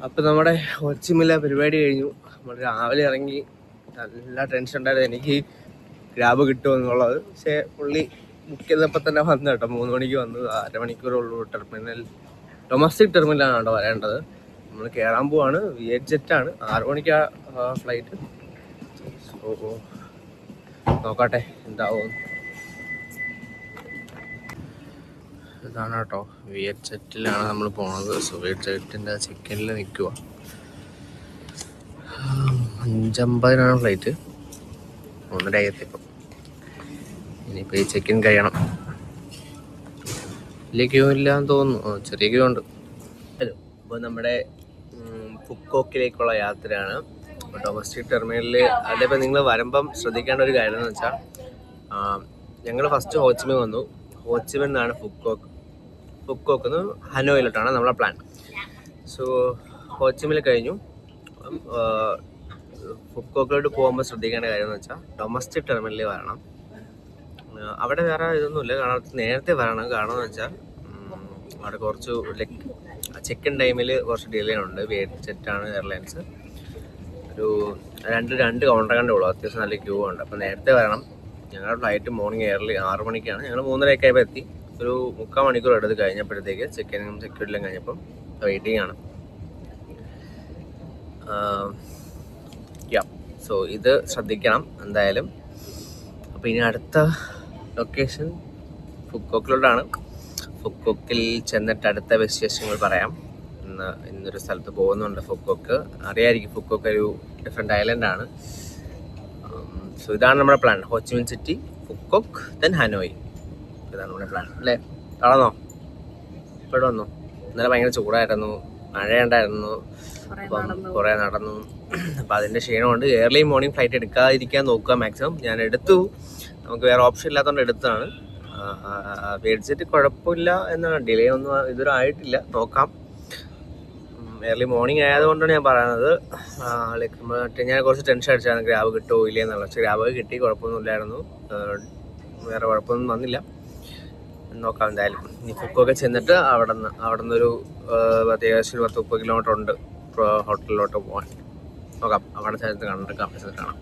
അപ്പം നമ്മുടെ കൊച്ചിമില്ല പരിപാടി കഴിഞ്ഞു. നമ്മൾ രാവിലെ ഇറങ്ങി. നല്ല ടെൻഷൻ ഉണ്ടായിരുന്നു എനിക്ക് ഗ്രാബ് കിട്ടുമെന്നുള്ളത്. പക്ഷേ പുള്ളി ബുക്ക് ചെയ്തപ്പോൾ തന്നെ വന്നു കേട്ടോ. 3 മണിക്ക് വന്നു. 1/2 മണിക്കൂറുള്ളൂ ഡൊമസ്റ്റിക് ടെർമിനലാണ് കേട്ടോ വരേണ്ടത്. നമ്മൾ കയറാൻ പോവാണ്. വിയറ്റ് ജെറ്റാണ്. 6 മണിക്കാണ് ഫ്ലൈറ്റ്. ഓ നോക്കട്ടെ എന്താവും. ഇതാണ് കേട്ടോ വിയറ്റ് ജെറ്റിലാണ് നമ്മൾ പോണത്. സോ വിയറ്റ് ജെറ്റിൻ്റെ ചെക്കിനിൽ നിൽക്കുക. 5:50 ഫ്ലൈറ്റ്. 1:30 എത്തിയപ്പം. ഇനിയിപ്പോൾ ഈ ചെക്കിൻ കഴിയണം. വലിയ ക്യൂ ഇല്ലാന്ന് തോന്നുന്നു. ചെറിയ ക്യൂ ഉണ്ട്. ഹലോ, അപ്പോൾ നമ്മുടെ ഫുക്കോക്കിലേക്കുള്ള യാത്രയാണ്. ഡൊമസ്റ്റിക് ടെർമിനലിൽ. അതിപ്പോൾ നിങ്ങൾ വരുമ്പം ശ്രദ്ധിക്കേണ്ട ഒരു കാര്യം എന്ന് വെച്ചാൽ, ഞങ്ങൾ ഫസ്റ്റ് ഹോച്ചിമിൻ വന്നു. ഹോച്ചിമിൻ നിന്നാണ് ഫുക്കോക്ക് ഹനോയിലോട്ടാണ് നമ്മളെ പ്ലാൻ. സോ ഹോച്ചിമിൽ കഴിഞ്ഞു. ഫുക്കോക്കിലോട്ട് പോകുമ്പോൾ ശ്രദ്ധിക്കേണ്ട കാര്യം എന്ന് വെച്ചാൽ ഡൊമസ്റ്റിക് ടെർമിനലിൽ വരണം. അവിടെ വേറെ ഇതൊന്നുമില്ല. നേരത്തെ വരണം. കാരണം എന്ന് വെച്ചാൽ അവിടെ കുറച്ച് ചെക്കിൻ ടൈമിൽ കുറച്ച് ഡിലേ ഉണ്ട്. വിയറ്റ് ജെറ്റാണ് എയർലൈൻസ്. ഒരു രണ്ട് കൗണ്ടർ കണ്ടേ ഉള്ളൂ. അത്യാവശ്യം നല്ല ക്യൂ ഉണ്ട്. അപ്പോൾ നേരത്തെ വരണം. ഞങ്ങളുടെ ഫ്ലൈറ്റ് മോർണിംഗ് 6 മണിക്കാണ്. ഞങ്ങൾ 3:30 ആയപ്പോൾ എത്തി. ഒരു 3/4 മണിക്കൂർ എടുത്ത് കഴിഞ്ഞപ്പോഴത്തേക്ക് ചെക്കിനും സെക്യൂരിറ്റിയും കഴിഞ്ഞപ്പം വെയിറ്റിംഗ് ആണ്. സോ ഇത് ശ്രദ്ധിക്കണം എന്തായാലും. അപ്പോൾ ഇനി അടുത്ത ലൊക്കേഷൻ ഫുക്കോക്കിലോട്ടാണ്. ഫുക്കോക്കിൽ ചെന്നിട്ട് അടുത്ത വിശേഷങ്ങൾ പറയാം. ഇന്നൊരു സ്ഥലത്ത് പോകുന്നുണ്ട്. ഫുക്കോക്ക് അറിയായിരിക്കും. ഫുക്കോക്ക് ഒരു ഡിഫറെൻറ്റ് ഐലൻഡാണ്. സോ ഇതാണ് നമ്മുടെ plan. Ho Chi Minh city, Phu Quoc, then Hanoi. ഇതാണ് നമ്മുടെ പ്ലാൻ അല്ലേ? കാണാന്നോ? ഇപ്പോഴും വന്നു. ഇന്നലെ ഭയങ്കര ചൂടായിരുന്നു, മഴയുണ്ടായിരുന്നു, അപ്പം കുറേ നടന്നു. അപ്പം അതിൻ്റെ ക്ഷീണമുണ്ട്. ഏർലി മോർണിംഗ് ഫ്ലൈറ്റ് എടുക്കാതിരിക്കാൻ നോക്കുക മാക്സിമം. ഞാൻ എടുത്തു. നമുക്ക് വേറെ ഓപ്ഷൻ ഇല്ലാത്തതുകൊണ്ട് എടുത്തതാണ്. വിയറ്റ് ജെറ്റ് കുഴപ്പമില്ല എന്നാണ്. ഡിലേ ഒന്നും ഇതുവരെ ആയിട്ടില്ല. നോക്കാം. ഏർലി മോർണിംഗ് ആയതുകൊണ്ടാണ് ഞാൻ പറയുന്നത്. ഞാൻ കുറച്ച് ടെൻഷൻ അടിച്ചായിരുന്നു ഗ്രാബ് കിട്ടുമോ ഇല്ലേ എന്നുള്ള. പക്ഷേ ഗ്രാബ് കിട്ടി. കുഴപ്പമൊന്നുമില്ലായിരുന്നു. വേറെ കുഴപ്പമൊന്നും വന്നില്ല. നോക്കാം എന്തായാലും. ഇനി ഫുക്കോക്കെ ചെന്നിട്ട് അവിടെ നിന്നൊരു ഏകദേശം 30 കിലോമീറ്റർ ഉണ്ട് ഹോട്ടലിലോട്ട് പോകാൻ. നോക്കാം. അവിടെ സ്ഥലത്ത് കാണാം.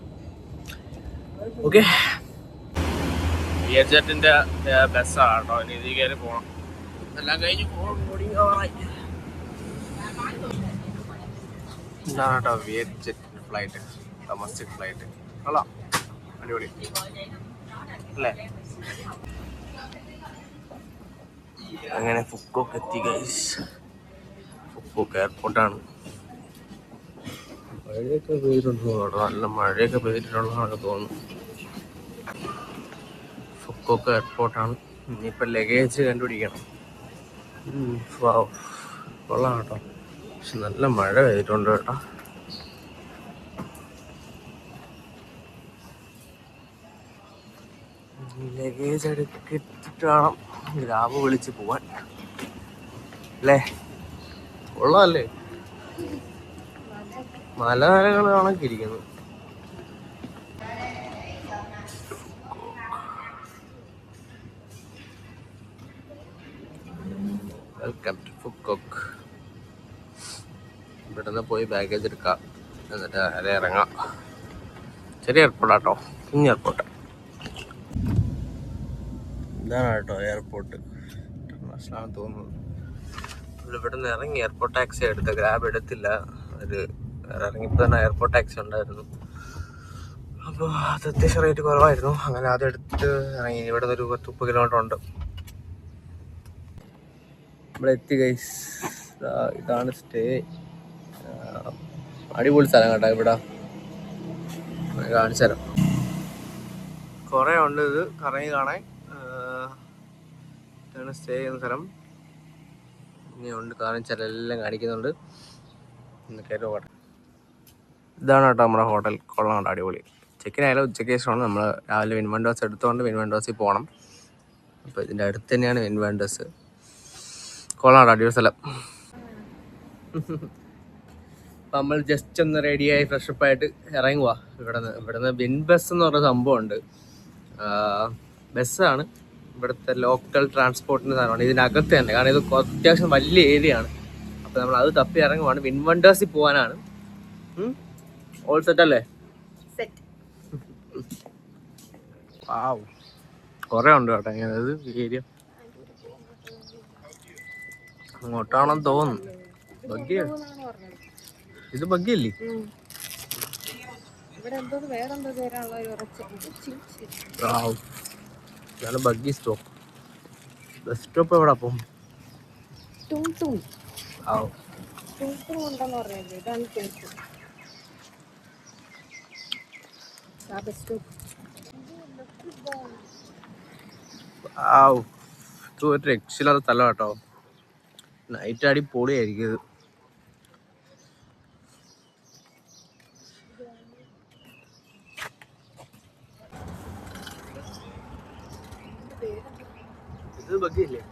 ഓക്കെ, വിയറ്റ് ജെറ്റിൻ്റെ ബസ്സാണ് കേട്ടോ. ഇനി ഇതിൽ കയറി പോകണം. എല്ലാം കഴിഞ്ഞ് ഇതാണ് കേട്ടോ വിയറ്റ് ജെറ്റ് ഫ്ലൈറ്റ്. Domestic flight. കൊള്ളാം, അടിപൊളി അല്ലേ? അങ്ങനെ ഫുക്കോക്ക് എത്തി ഗൈസ്. ഫുക്കോക്ക് എയർപോർട്ടാണ്. മഴയൊക്കെ പെയ്തിട്ടുണ്ട് കേട്ടോ. നല്ല മഴയൊക്കെ പെയ്തിട്ടുള്ളതാണൊക്കെ തോന്നുന്നു. ഫുക്കോക്ക് എയർപോർട്ടാണ്. ഇനിയിപ്പോൾ ലഗേജ് കണ്ടുപിടിക്കണം. കൊള്ളാം കേട്ടോ. പക്ഷെ നല്ല മഴ പെയ്തിട്ടുണ്ട് കേട്ടോ. ലഗേജ് എടുത്തിട്ട് വേണം ഗ്രാബ് വിളിച്ച് പോവാൻ അല്ലേ? കൊള്ളാമല്ലേ? മലനിരകൾ കണക്കിരിക്കുന്നു. Welcome to Phu Quoc. ഇവിടുന്ന് പോയി ബാഗേജ് എടുക്കാം. എന്നിട്ട് നേരെ ഇറങ്ങാം. ചെറിയ എയർപോർട്ടാട്ടോ, കുഞ്ഞ് എയർപോർട്ട്. ഇതാണ് കേട്ടോ എയർപോർട്ട്. ഇന്റർനാഷണൽ തോന്നുന്നത്. ഇവിടെ നിന്ന് ഇറങ്ങി എയർപോർട്ട് ടാക്സി എടുത്ത. ഗ്രാബ് എടുത്തില്ല. അത് ഇറങ്ങിയപ്പോൾ തന്നെ എയർപോർട്ട് ടാക്സി ഉണ്ടായിരുന്നു. അപ്പോൾ അത് അത്യാവശ്യം റേറ്റ് കുറവായിരുന്നു. അങ്ങനെ അതെടുത്ത് ഇറങ്ങി. ഇവിടെ നിന്ന് ഒരു 30 കിലോമീറ്റർ ഉണ്ട്. ഇവിടെ എത്തി ഗൈസ്. ഇതാണ് സ്റ്റേ. അടിപൊളി സ്ഥലം കേട്ടോ. ഇവിടെ കാണിച്ചു തരാം. കുറേ ഉണ്ട് ഇത് കറങ്ങി കാണാൻ. ഇതാണ് സ്റ്റേ ചെയ്യുന്ന സ്ഥലം. ഇനിയുണ്ട് കാണിച്ചാൽ എല്ലാം കാണിക്കുന്നുണ്ട്. ഇതാണ് കേട്ടോ നമ്മുടെ ഹോട്ടൽ. കൊള്ളാം കേട്ടോ, അടിപൊളി. ചെക്കിനായാലും ഉച്ചയ്ക്ക് ശേഷമാണ്. നമ്മൾ രാവിലെ വിൻവെൻഡോസ് എടുത്തുകൊണ്ട് വിൻവെൻഡോസിൽ പോകണം. അപ്പോൾ ഇതിൻ്റെ അടുത്ത് തന്നെയാണ് വിൻവെൻഡോസ്. കൊള്ളാം കേട്ടോ, അടിപൊളി സ്ഥലം. അപ്പം നമ്മൾ ജസ്റ്റ് ഒന്ന് റെഡിയായി ഫ്രഷപ്പായിട്ട് ഇറങ്ങുക. ഇവിടുന്ന് വിൻ ബസ് എന്ന് പറഞ്ഞ സംഭവമുണ്ട്. ബസ്സാണ് ഇവിടുത്തെ ലോക്കൽ ട്രാൻസ്പോർട്ടിൻ്റെ സാധനമാണ്. ഇതിനകത്ത് തന്നെ. കാരണം ഇത് അത്യാവശ്യം വലിയ ഏരിയ ആണ്. അപ്പോൾ നമ്മൾ അത് തപ്പി ഇറങ്ങുവാണ്. വിൻ വണ്ടേഴ്സിൽ പോകാനാണ്. ഓൾ സെറ്റ് അല്ലേ? കുറേ ഉണ്ട് കേട്ടോ ഇങ്ങനെ ഏരിയ. അങ്ങോട്ടാണെന്ന് തോന്നുന്നു. ബഗ്ഗിയാണ് ഇത്. ബഗ്ഗിയല്ലേ? ഇതാണ് ബഗ്ഗി സ്റ്റോപ്പ്. ബസ് സ്റ്റോപ്പ് എവിടെ അപ്പം? ഇത് ഒരു രക്ഷയില്ലാത്ത സ്ഥലം കേട്ടോ. നൈറ്റ് അടി പൊളിയായിരിക്കും ഇത്. ഇത് ബഗ്ഗില്ലേ?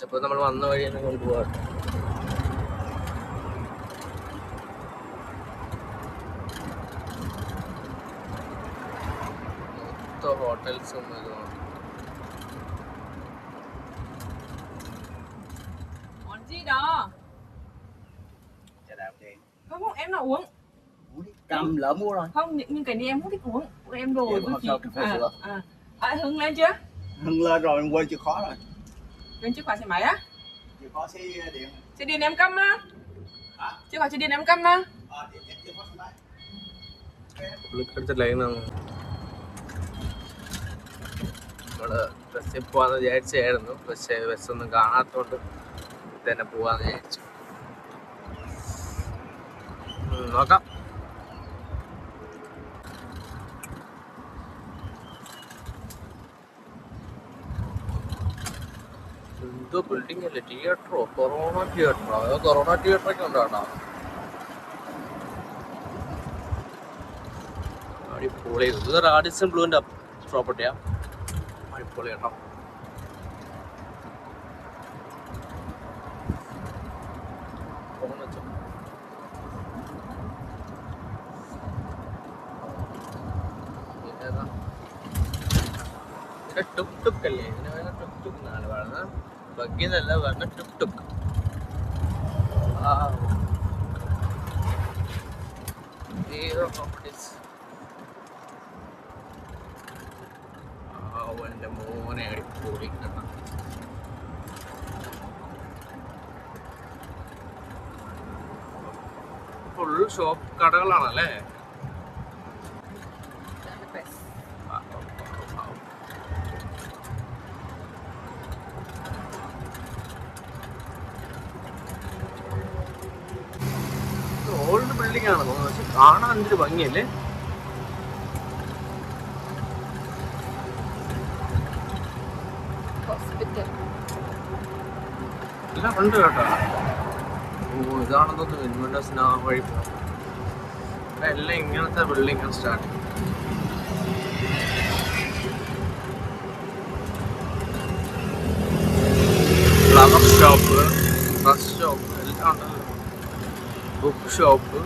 അപ്പോൾ നമ്മൾ വന്ന വഴി തന്നെ കൊണ്ടുപോകാം. മൊത്തം ഹോട്ടൽസും ഇതുമാണ്. Không, em nào uống. Cầm lỡ mua rồi. Không, nhưng cái này em không thích uống. Em đồ Em với không chị. sao, cà phê sữa. Hưng lên chưa? Hưng lên rồi, em quên chìa khóa rồi. Lên chiếc khóa xe máy á? Chìa khóa xe điện. Xe điện em câm á. Hả? Chiếc khóa xe điện em câm á. Chìa khóa xe máy. പുള്ളിക്കടുത്ത് ലൈനാണ്. നമ്മള് ബസ്സിൽ പോവാന്ന് വിചാരിച്ചായിരുന്നു. പക്ഷേ ബസ്സൊന്നും കാണാത്തോണ്ട് തന്നെ പോവാന്ന് വിചാരിച്ചു. നോക്കാം. എന്തോ ബിൽഡിംഗ് അല്ലേ? തിയേറ്ററോ? കൊറോണ തിയേറ്ററോ? അതോ കൊറോണ തിയേറ്ററൊക്കെ ഉണ്ടോ കേട്ടോ? അടിപൊളി. ഇത് റാഡിസൺ ബ്ലൂവിന്റെ പ്രോപ്പർട്ടിയാ. അടിപൊളി കേട്ടോ. ടുക് ടുക് അല്ലേ? ഇതിന് വേണ്ട ടുക് ടുക് എന്നാണ് പറയുന്നത്. ബഗ്ഗിന്നല്ല പറഞ്ഞ ടുക് ടുക്. എന്റെ മോനെ അടിപൊളി കേട്ടോ. ഫുൾ ഷോപ്പ് കടകളാണല്ലേ? ഓൾഡ് ബിൽഡിംഗ് ആണ് തോന്നുന്നത്. പക്ഷെ കാണാൻ എന്തൊരു ഭംഗിയല്ലേ? എല്ലാം ഉണ്ട് കേട്ടോ. ഇതാണെന്നൊന്നും ഇൻവെന്റേഴ്സിന് ആ വഴി എല്ലാം ഇങ്ങനത്തെ building start. Flower shop, dress shop എല്ലാം ഉണ്ടല്ലോ. ബുക്ക് ഷോപ്പ്,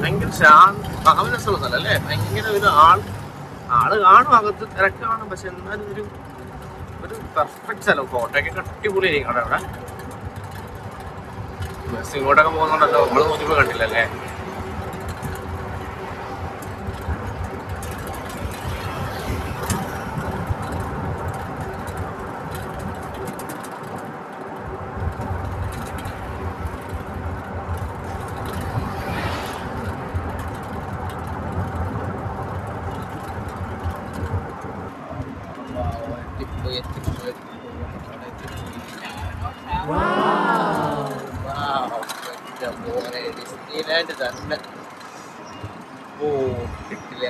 ഭയങ്കര താമരസുള്ള സ്ഥലം അല്ലേ? ഭയങ്കര ഒരു ആള് കാണും, അകത്ത് തിരക്ക് കാണും. പക്ഷെ എന്നാലും ഒരു പെർഫെക്റ്റ് സ്ഥലം. ഫോട്ടോയൊക്കെ അടിപൊളിയായിരിക്കും അവിടെ. അവിടെ ബസ് ഇങ്ങോട്ടൊക്കെ പോകുന്നുണ്ടല്ലോ. നമ്മള് നോക്കിയപ്പോ കണ്ടില്ലല്ലേ? ഡിസ്നിലാൻഡ് തന്നെ. ഓ കിട്ടില്ല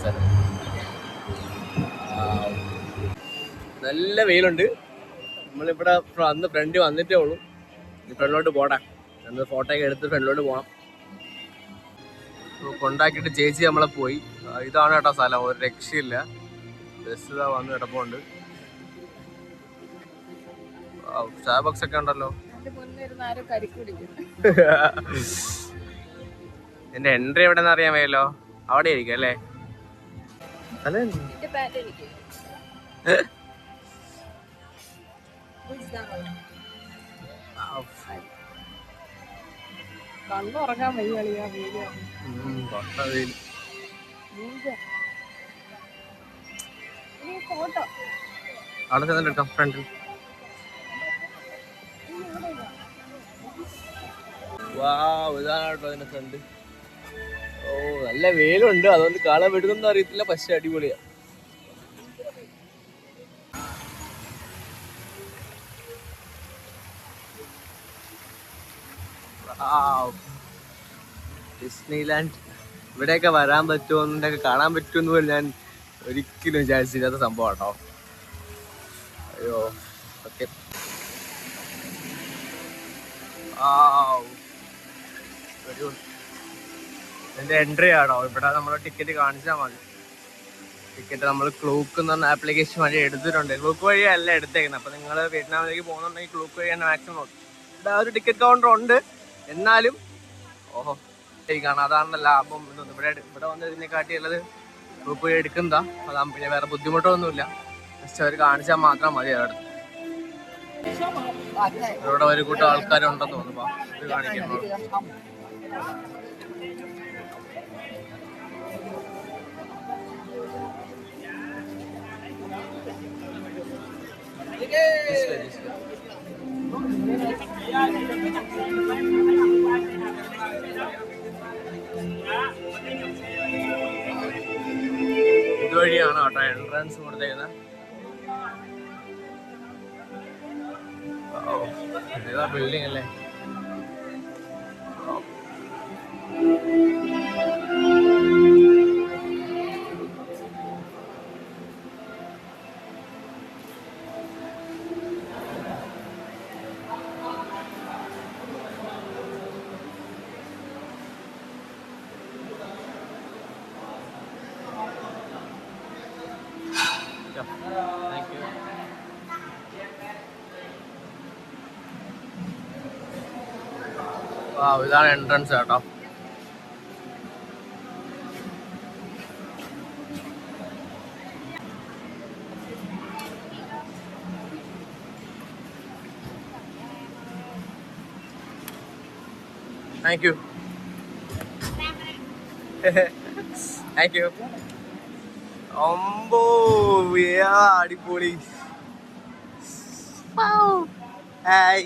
സ്ഥലം. നല്ല വെയിലുണ്ട്. നമ്മളിവിടെ അന്ന് ഫ്രണ്ട് വന്നിട്ടേ ഉള്ളൂ. ഫ്രണ്ടിലോട്ട് പോട്ടെ. നമ്മൾ ഫോട്ടോ ഒക്കെ എടുത്ത് ഫ്രണ്ടിലോട്ട് പോകണം. കൊണ്ടാക്കിയിട്ട് ചേച്ചി നമ്മളെ പോയി. ഇതാണ് കേട്ടോ സ്ഥലം. ഒരു രക്ഷയില്ല. ബസ് ഇതാ വന്ന് കിടപ്പുണ്ട്. സ്റ്റാർബക്സ് ഒക്കെ ഉണ്ടല്ലോ. എന്റെ എൻട്രി എവിടെന്ന് അറിയാൻ വയ്യല്ലോ. അവിടെ ആയിരിക്കും അല്ലേ? കണ്ണുറങ്ങാൻ വയ്യ. അവിടെ ചെന്നിട്ട് എടുക്കാം ഫ്രണ്ടിൽ. ഇതാണ് കേട്ടോ അതിന്റെ ഫ്രണ്ട്. ഓ നല്ല വെയിലുണ്ട്, അതുകൊണ്ട് കാണാൻ പറ്റുന്നൊന്നും അറിയത്തില്ല, പക്ഷെ അടിപൊളിയാ. ഡിസ്നിലാൻഡ് ഇവിടെയൊക്കെ വരാൻ പറ്റുമോ എന്നൊക്കെ കാണാൻ പറ്റുമെന്ന് പോലും ഞാൻ ഒരിക്കലും വിചാരിച്ചില്ലാത്ത സംഭവം കേട്ടോ. അയ്യോ ഓക്കെ. ഇതിന്റെ എൻട്രി ആണോ? ഇവിടെ നമ്മൾ ടിക്കറ്റ് കാണിച്ചാൽ മതി. ടിക്കറ്റ് നമ്മൾ ക്ലൂക്ക് എന്ന് പറഞ്ഞ ആപ്ലിക്കേഷൻ വഴി എടുത്തിട്ടുണ്ട്. ക്ലൂക്ക് വഴിയല്ല എടുത്തേക്കുന്നത്. അപ്പൊ നിങ്ങൾ വിയറ്റ്നാമിലേക്ക് പോകുന്നുണ്ടെങ്കിൽ ക്ലൂക്ക് വഴി തന്നെ മാക്സിമം നോക്കും. ഇവിടെ ഒരു ടിക്കറ്റ് കൗണ്ടർ ഉണ്ട്, എന്നാലും ഓഹോ കാണാം, അതാണ് ലാഭം. ഇവിടെ വന്ന് ഇതിനെക്കാട്ടിയുള്ളത് ക്ലൂക്ക് വഴി എടുക്കുന്നതാ. അതാകുമ്പോൾ പിന്നെ വേറെ ബുദ്ധിമുട്ടൊന്നുമില്ല. ജസ്റ്റ് അവർ കാണിച്ചാൽ മാത്രം മതി. അവിടെ ഇവിടെ ഒരു കൂട്ടം ആൾക്കാരുണ്ടെന്ന് തോന്നുന്നു. ഇത് കാണിക്കുന്നു. ഇതുവഴിയാണ് കേട്ടോ എൻട്രൻസ് കൊടുത്തേക്കുന്നത്. ഏതാ ബിൽഡിംഗ് അല്ലേ? Thank you. ഇതാണ് എൻട്രൻസ് കേട്ടോ. Thank you. Thank you. അമ്പോ അടിപൊളി. ഹായ്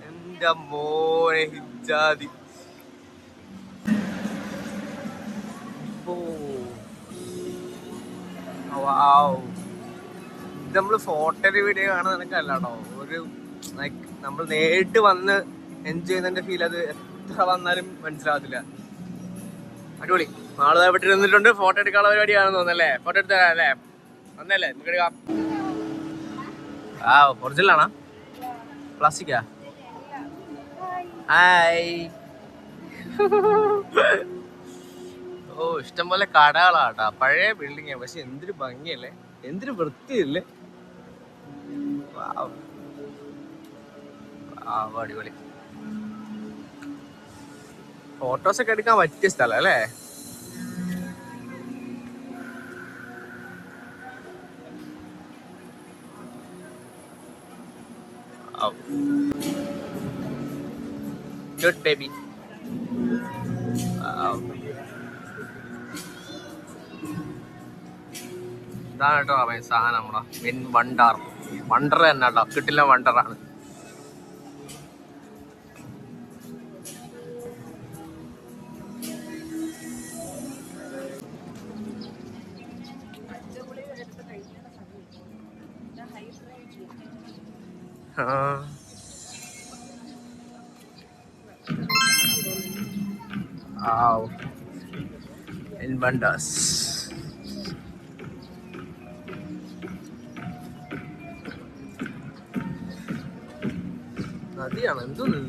എന്റെ മോനെ ഹിജാദി. ഇത് നമ്മള് ഫോട്ടോയില് വീഡിയോ കാണുന്ന നിനക്കല്ല കേട്ടോ. ഒരു ലൈക്ക് നമ്മൾ നേരിട്ട് വന്ന് എൻജോയ് ചെയ്യുന്നതിന്റെ ഫീൽ അത് എത്ര വന്നാലും മനസ്സിലാവത്തില്ല. അടിപൊളി. നാളെ ഇവിടെ ഇരുന്നിട്ടുണ്ട്. ഫോട്ടോ എടുക്കാനുള്ള പരിപാടിയാണെന്ന് തോന്നല്ലേ? ഫോട്ടോ എടുത്ത് തരാം അല്ലേ? വന്നല്ലേ നമുക്ക് എടുക്കാം. ഒറിജിനൽ ആണോ പ്ലാസ്റ്റിക്കാ? ഹായ്. ഓ ഇഷ്ടം പോലെ കടകളാട്ടാ. പഴയ ബിൽഡിംഗ് പക്ഷെ എന്തൊരു ഭംഗിയല്ലേ, എന്തൊരു വൃത്തിയല്ലേ. അടിപൊളി. ഫോട്ടോസൊക്കെ എടുക്കാൻ പറ്റിയ സ്ഥലം അല്ലേ? Good baby. ഇതാണ് കേട്ടോ സാധനം നമ്മളെ മെയിൻ വണ്ടർ. വണ്ടർ തന്നെ കേട്ടോ, കിട്ടില്ല വണ്ടറാണ്. Wonders. നദിയാണ് എന്തോന്ന്?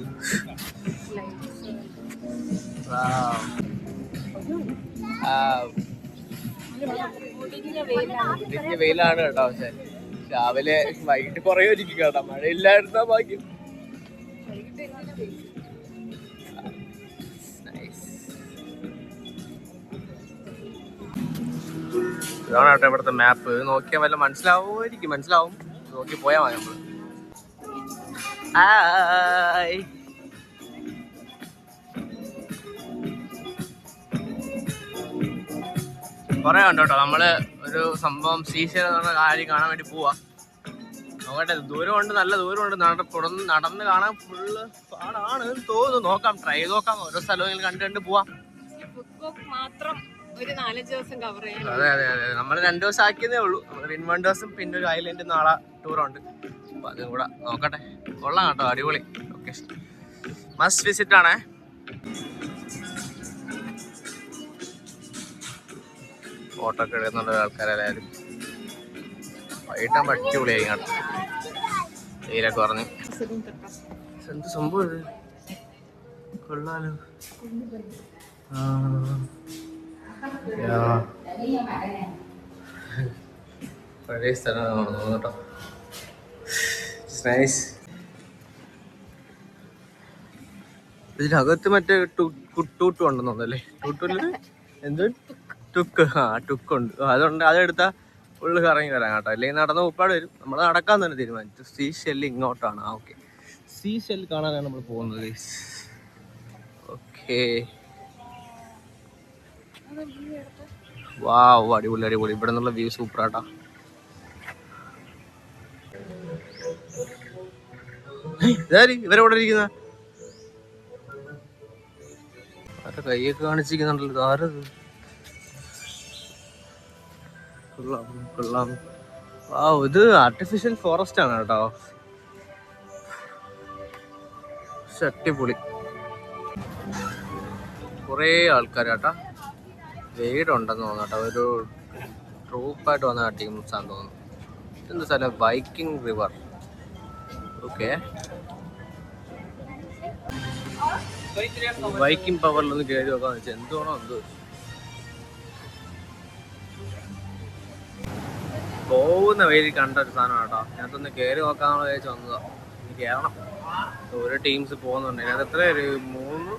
വെയിലാണ് കേട്ടോ. പക്ഷെ രാവിലെ വൈകിട്ട് കുറെ ഒരുക്കി കേട്ടാ, മഴയില്ലായിരുന്നാ ഭാഗ്യം. ഇതാണ് കേട്ടോ ഇവിടുത്തെ മാപ്പ്. നോക്കിയാൽ വല്ല മനസ്സിലാവുമായിരിക്കും, മനസ്സിലാവും. നോക്കി പോയാൽ മതി നമ്മള്. കൊറേ ഉണ്ട് കേട്ടോ. നമ്മള് ഒരു സംഭവം സീസൺ എന്ന് പറഞ്ഞ കാര്യം കാണാൻ വേണ്ടി പോവാ. നോക്കട്ടെ, ദൂരമുണ്ട്, നല്ല ദൂരമുണ്ട്. നടന്ന് കാണാൻ ഫുള്ള് പാടാണ് തോന്നുന്നു. നോക്കാം, ട്രൈ ചെയ്ത് നോക്കാം. ഓരോ സ്ഥലവും കണ്ട് പോവാം. അതെ അതെ അതെ, നമ്മൾ 2 ദിവസം ആക്കിയതേ ഉള്ളൂ. നമ്മൾ വിൻ ദിവസം പിന്നെ ഒരു ഐലൻഡ് നാളെ ടൂറുണ്ട്. അപ്പൊ അതും കൂടെ നോക്കട്ടെ. കൊള്ളാം കേട്ടോ, അടിപൊളി ലൊക്കേഷൻ, മസ്റ്റ് വിസിറ്റ് ആണേ. ഫോട്ടോ ഒക്കെ എടുക്കുന്നുണ്ട് ആൾക്കാരെല്ലാവരും. വൈകിട്ടാൻ അടിപൊളിയായി കേട്ടോ, വെയിലൊക്കെ പറഞ്ഞു. എന്ത് സംഭവം ഇത്, കൊള്ളാലോ. പഴയ സ്ഥലമാണ് തോന്നുന്നു കേട്ടോ. നൈസ്. ഇതിനകത്ത് മറ്റേ ടൂട്ടു ഉണ്ടെന്ന് തോന്നല്ലേ? ടൂട്ടൂല് എന്ത് ടുക്ക്, ടുക്കുണ്ട്. അതുണ്ട്, അതെടുത്താൽ ഫുള്ള് കറങ്ങി വരാം കേട്ടോ. അല്ലെങ്കിൽ നടന്ന ഉപ്പാട് വരും. നമ്മൾ നടക്കാൻ തന്നെ തീരുമാനിച്ചു. സീ ഷെല്ല് ഇങ്ങോട്ടാണ്. ഓക്കെ, സീ ഷെല്ല് കാണാനാണ് നമ്മൾ പോകുന്നത്. ഓക്കെ, വാവ്, അടിപൊളി അടിപൊളി. ഇവിടെ നിന്നുള്ള വ്യൂ സൂപ്പറാട്ടാ. ഇവരെവിടെ ഇരിക്കുന്ന ആരുടെ കൈയൊക്കെ കാണിച്ചിരിക്കുന്നുണ്ടല്ലോ. ആരത്? കൊള്ളാം കൊള്ളാം. വാവ്, ഇത് ആർട്ടിഫിഷ്യൽ ഫോറസ്റ്റ് ആണ് കേട്ടോ. അടിപൊളി. കുറേ ആൾക്കാരാട്ടാ. ഗൈഡുണ്ടെന്ന് തോന്നട്ടോ. ഒരു ട്രൂപ്പായിട്ട് വന്ന ടീംസാന്ന് തോന്നുന്നു. എന്ത് സ്ഥലം? Viking river. ഓക്കെ, വൈക്കിംഗ് പവറിലൊന്ന് കയറി നോക്കാന്ന് വെച്ചാൽ എന്തുവാണോ എന്ത്. പോകുന്ന വഴി കണ്ട ഒരു സാധനം കേട്ടോ. ഞാനതൊന്ന് കയറി നോക്കാന്ന് വിചാരിച്ചു വന്നതാ. എനിക്ക് കയറണം. ഓരോ ടീംസ് പോകുന്നുണ്ട്. അതിനകത്ത് എത്ര പേര്? 3,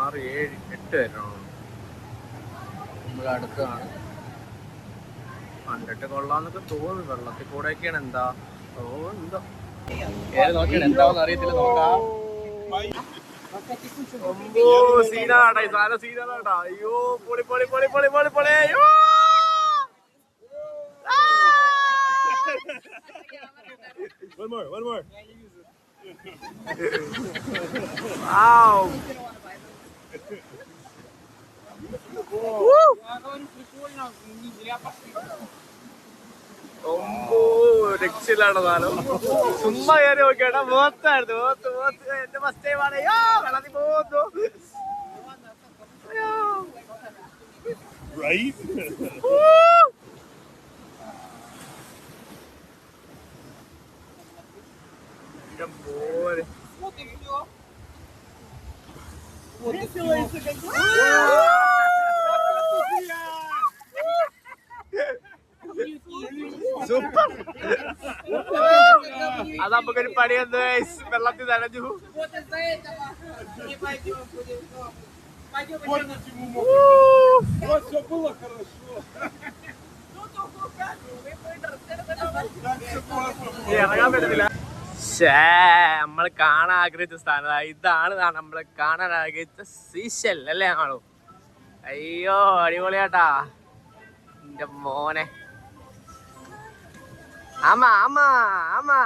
6, 7, 8 പേരാണോ? നമ്മുടെ അടുത്താണ്. കണ്ടിട്ട് കൊള്ളാന്നൊക്കെ തോന്നുന്നു. വെള്ളത്തിൽ കൂടെയൊക്കെയാണ്. എന്താ എന്തോ കയറി നോക്കിയാണ്, എന്താണെന്ന് അറിയത്തില്ല. നോക്കാം. സീനാടാ ഈ സാധനം, സീനാടാ. അയ്യോ, പൊളി പൊളി പൊളി പൊളി പൊളി പൊളി. അയ്യോ, One more. wow. രക്ഷയിലാണ് സാധനം. ചുമ്മാ കയറി നോക്കിയാ മുഖത്തായിരുന്നു. മുഖത്ത് എന്റെ ഫസ്റ്റ് ടൈം ആണ്. അയ്യോ, വെള്ളത്തിൽ പോകുന്നു. Right? പോലെ സൂപ്പർ. അത് നമുക്കൊരു പണിയെന്ത്, വെള്ളത്തിൽ നനഞ്ഞു. ഇറങ്ങാൻ പറ്റത്തില്ല. നമ്മൾ കാണാൻ ആഗ്രഹിച്ച സ്ഥാനം ഇതാണ്. നമ്മള് കാണാൻ ആഗ്രഹിച്ച സീഷെൽ അല്ലേ ആണോ? അയ്യോ, അടിപൊളിയാട്ടാ എന്റെ മോനെ. ആമാ ആമാ ആമാ,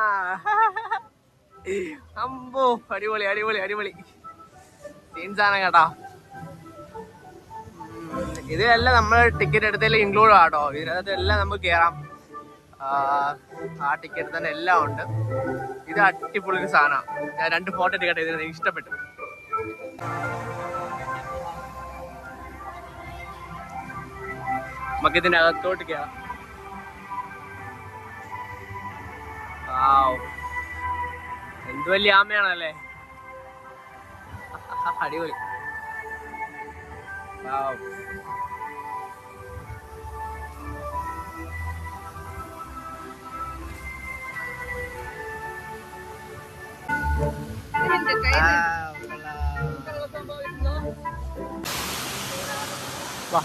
അമ്പോ, അടിപൊളി അടിപൊളി അടിപൊളി സീൻസാണ് കേട്ടോ. ഇതെല്ലാം നമ്മൾ ടിക്കറ്റ് എടുത്തതിൽ ഇൻക്ലൂഡ് ആട്ടോ. ഇതിനകത്ത് എല്ലാം നമുക്ക് കയറാം. ആ ടിക്കറ്റ് തന്നെ എല്ലാം ഉണ്ട്. ഇത് അടിപൊളി ഒരു സാധനമാണ്. ഞാൻ 2 ഫോട്ടോ എടുക്കട്ടെ. ഇതിന് ഇഷ്ടപ്പെട്ടു. നമുക്ക് ഇതിന്റെ അകത്തോട്ട് കയറാം. എന്ത് വലിയ ആമയാണല്ലേ. അടിപൊളി. Hindi kayo. Ah, wala. Kalau tambah itu. Wah,